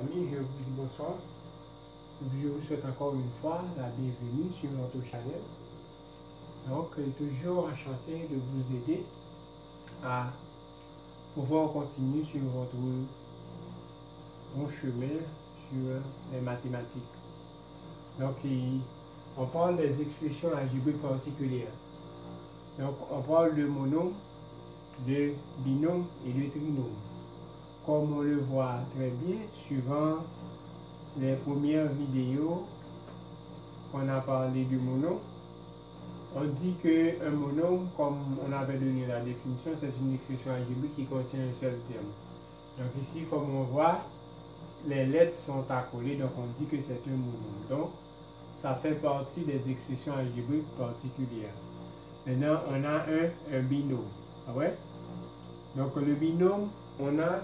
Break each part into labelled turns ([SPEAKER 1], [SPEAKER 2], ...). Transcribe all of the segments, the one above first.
[SPEAKER 1] amis, je vous dis bonsoir. Je vous souhaite encore une fois la bienvenue sur notre channel. Donc, toujours enchanté de vous aider à pouvoir continuer sur votre bon chemin sur les mathématiques. Donc, on parle des expressions algébriques particulières. Donc, on parle de monôme, de binôme et de trinôme. Comme on le voit très bien, suivant les premières vidéos qu'on a parlé du monôme, on dit qu'un monôme, comme on avait donné la définition, c'est une expression algébrique qui contient un seul terme. Donc ici, comme on voit, les lettres sont accolées, donc on dit que c'est un monôme. Donc, ça fait partie des expressions algébriques particulières. Maintenant, on a un binôme. Ah ouais? Donc, le binôme, on a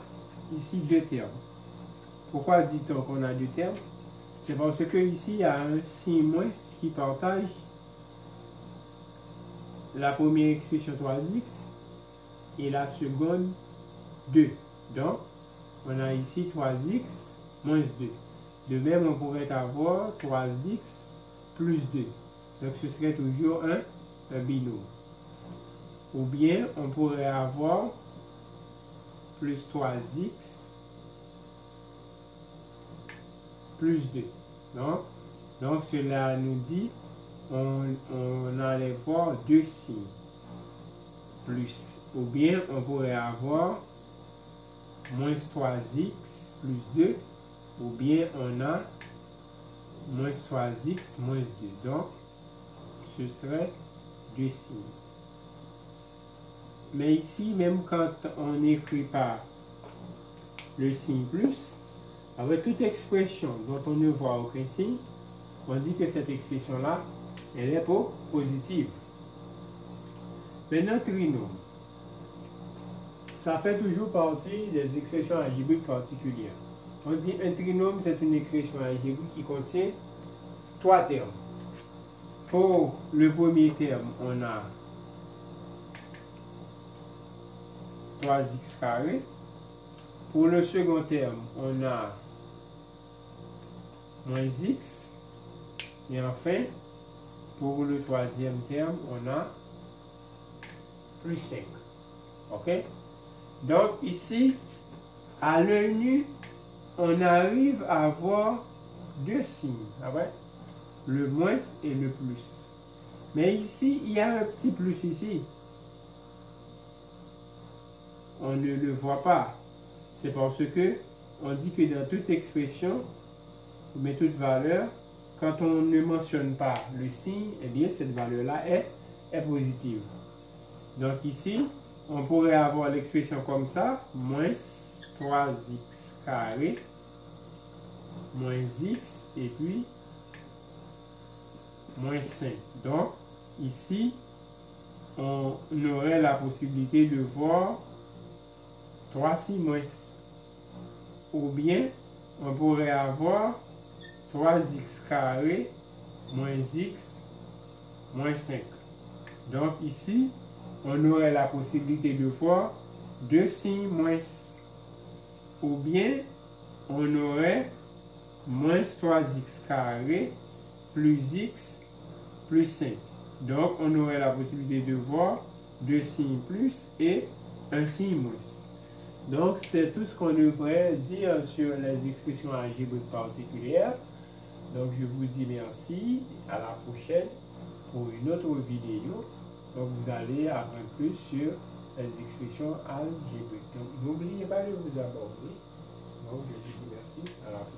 [SPEAKER 1] ici deux termes. Pourquoi dit-on qu'on a deux termes? C'est parce que ici, il y a un signe moins qui partage la première expression 3x et la seconde 2. Donc, on a ici 3x moins 2. De même, on pourrait avoir 3x plus 2. Donc, ce serait toujours un binôme. Ou bien, on pourrait avoir plus 3x plus 2. Donc cela nous dit on allait voir deux signes plus. Ou bien, on pourrait avoir moins 3x plus 2. Ou bien, on a moins 3x moins 2. Donc, ce serait deux signes. Mais ici, même quand on n'écrit pas le signe plus, avec toute expression dont on ne voit aucun signe, on dit que cette expression-là, elle est positive. Maintenant, trinôme. Ça fait toujours partie des expressions algébriques particulières. On dit un trinôme, c'est une expression algébrique qui contient trois termes. Pour le premier terme, on a 3x carré. Pour le second terme, on a moins x. Et enfin, pour le troisième terme, on a plus 5. OK? Donc ici, à l'œil nu, on arrive à voir deux signes. Ah ouais? Le moins et le plus. Mais ici, il y a un petit plus ici. On ne le voit pas. C'est parce que on dit que dans toute expression, mais toute valeur, quand on ne mentionne pas le signe, eh bien cette valeur-là est positive. Donc ici, on pourrait avoir l'expression comme ça, moins 3x carré, moins x, et puis moins 5. Donc ici, on aurait la possibilité de voir 3 signes moins. Ou bien, on pourrait avoir 3x carré moins x moins 5. Donc ici, on aurait la possibilité de voir deux signes moins. Ou bien, on aurait moins 3x carré plus x plus 5. Donc, on aurait la possibilité de voir deux signes plus et un signe moins. Donc, c'est tout ce qu'on devrait dire sur les expressions algébriques particulières. Donc, je vous dis merci. À la prochaine pour une autre vidéo. Donc, vous allez apprendre plus sur les expressions algébriques. Donc, n'oubliez pas de vous abonner. Donc, je vous dis merci. À la prochaine.